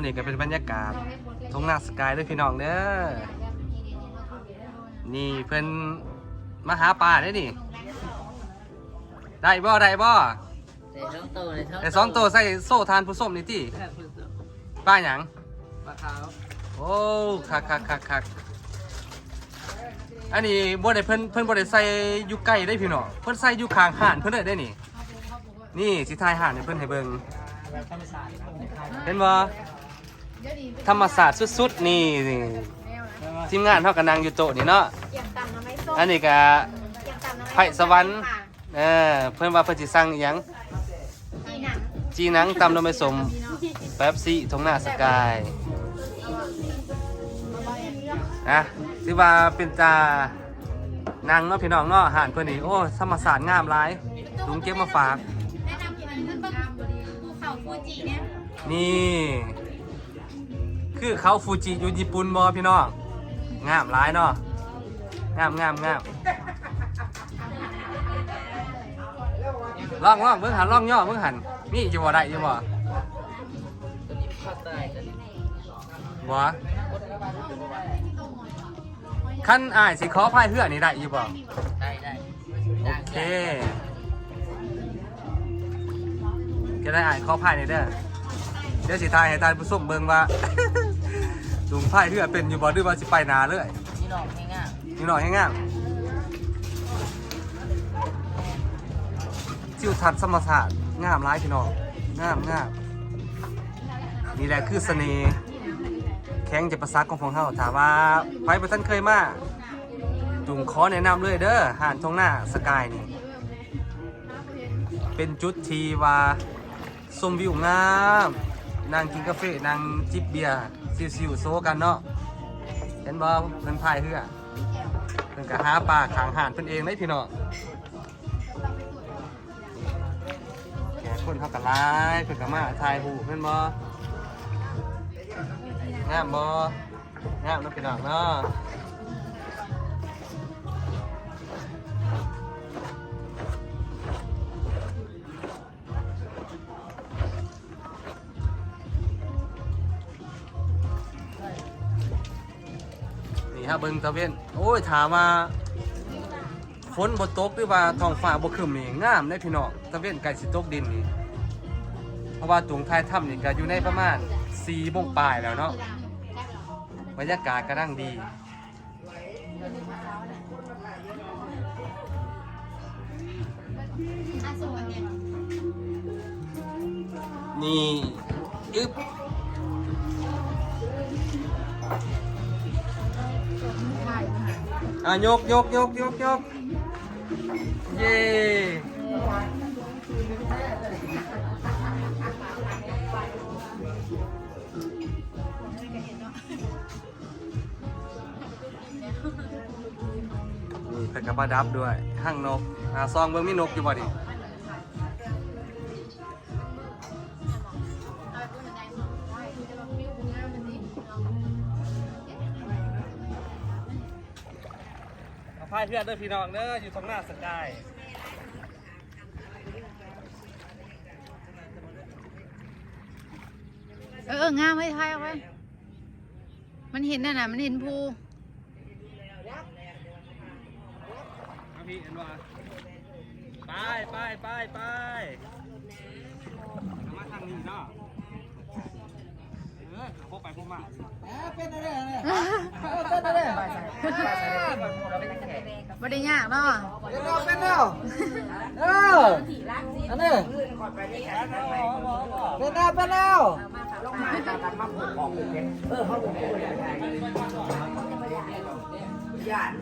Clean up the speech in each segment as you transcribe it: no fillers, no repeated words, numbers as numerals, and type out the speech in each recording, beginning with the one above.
นี่ก็เป็นบรรยากาศทุ่งนาสกายด้วยพี่น้องเด้อนี่เพิ่นมาหาปลาได้ดิได้บ่ได้บ่ได้สองตัวใส่โซ่ทานผู้ส้มนี่ติปลาหยังปลาขาวโอ้คักอันนี้บ่ได้เพิ่นบ่ได้ใส่อยู่ใกล้ได้พี่น้องเพิ่นใส่อยู่ข้างห่านเพิ่นได้นี่นี่สิทายห่านให้เพิ่นให้เบิ่งเห็นบ่ธรรมศาสตร์สุดๆนี่ทีมงานเฮาก็นั่งอยู่โต๊ะนี่เนาะอันนี้ก็ไผ่สวรรค์เพิ่นว่าเพิ่นสิสั่งอีหยังจีหนังตำลงไปสมแป๊บซี่ทุ่งนาสกายนะที่ว่าเป็นตานางเนาะพี่น้องเนาะอาหารเพิ่นนี่โอ้ธรรมศาสตร์งามหลายลุงเก็บมาฝากแนะนำกินภูเขาฟูจิเนี่ยนี่คือเขาฟูจิอยู่ญี่ปุ่นบ่พี่น้องงามหลายเนาะงามลองเบิ่งหันลองย่อเบิ่งหันมีอยู่บ่ได้อยู่บ่บ่คันอ้ายสิขอพายเรือนี่ได้อยู่บ่ได้โอเคจะได้อ้ายขอพายนี่เด้อเดี๋ยวสิทายให้ท่านผู้ชมเบิ่งว่า ลุงพายเรือเป็นอยู่บ่หรือว่าสิไปนาเลยนี่น้องให้งามจิวทัศน์ธรรมศาสตร์งามหลายพี่น้องงามนี่แหละคือเสน่ห์แข้งจะประซักของพวกเราถามว่าใครบ่ทันเคยมาจุงขอแนะนำเลยเด้อหาดทุ่งนาสกายนี่เป็นจุดที่ว่าชมวิวงามนั่งกินกาแฟนั่งจิบเบียร์ซิวๆโซกันเนาะเห็นบ่เพิ่นพายเรือเพิ่นก็หาปลาขางหาดเพิ่นเองเลยพี่น้องแกคนเฮาก็หลายเพิ่นก็มาถ่ายรูปเพิ่นบ่งามบ่งามเนาะพี่น้องเนาะนี่ฮะเบิ่งตะเวนโอ้ยถามว่าฝนบ่ตกหรือว่าท้องฟ้าบ่ครึ้มนี่งามเด้พี่น้องตะเวนใกล้สิตกดินนี่เพราะว่าตรงท้ายถ้ำนี่ก็อยู่ในประมาณ4 โมงปลายแล้วเนาะบรรยากาศกำลังดีนี่อึ๊บยกเย้นี่เป็นกระบะดับด้วยห้างนกซองเบิ่งมีนกอยู่บ่ดิพายเพื่อนเด้อพี่น้องเด้ออยู่ตรงหน้าสกายงามไว้ทายเอาไว้มันเห็นน่ะมันเห็นภูพี่เห็นว่าไปมาทางนี้เนาะพกไปพกมาเป็นอะไรบ่ได้ยากเนาะเป็นแล้วอันนี้เป็นแล้วลงมาตามมาผูกของผูกเพชรเขาผูกญาติ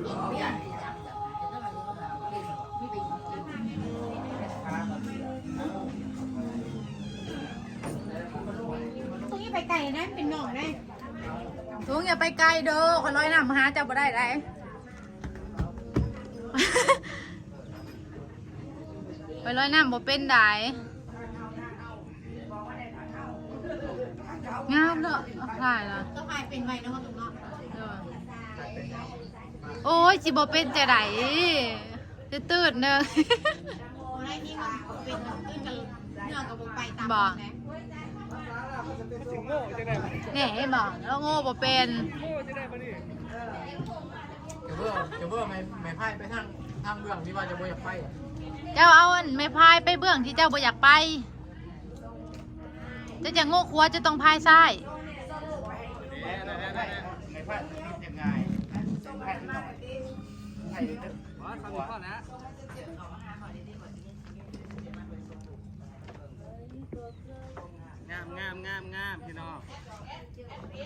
ตรงนี้ไปไกลนะเป็นหน่องได้ตรงอย่าไปไกลเด้อคนร้อยน้ำหาจับบ่ได้ไรไปร้อยน้ำบ่เป็นได้งามเนาะถ่ายละต้องไปเป็นไว้นะตรงเนาะโอ้ยจิบ่เป็นจะไหนจะตื่นเด้อได้ที่มันเป็นตื่นกันเนื่องกับบ่ไปตามบ่ สิงโง่จะได้ เนี่ยเห็นบ่แล้วโง่บ่เป็น โง่จะได้มาดิ จะเบื่อไม่พายไปทางเบื้องที่ว่าจะบ่อยากไป เจ้าเอาอันไม่พายไปเบื้องที่เจ้าบ่อยากไปเจ้าจะโง่ครัวจะต้องพายซ้าย ไม่พายยังไงพายหน่อยพาย ว่าทำพ่อนะงามพี่น้อง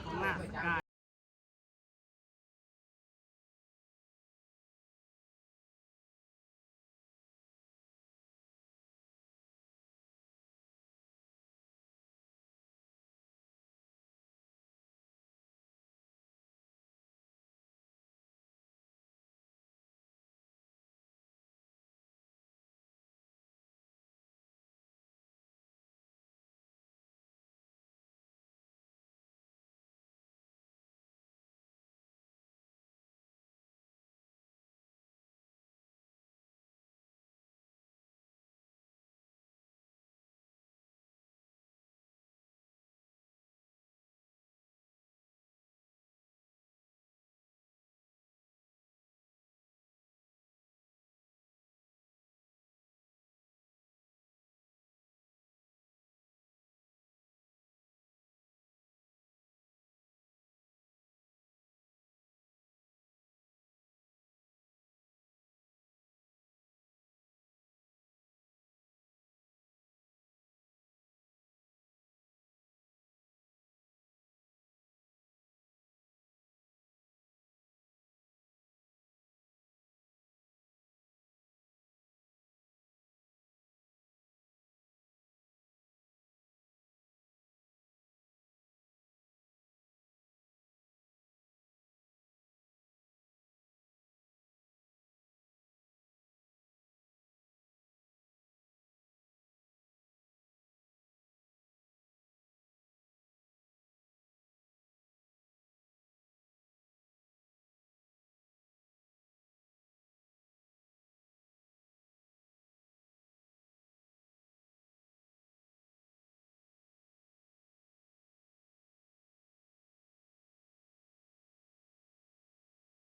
ของหน้าสกาย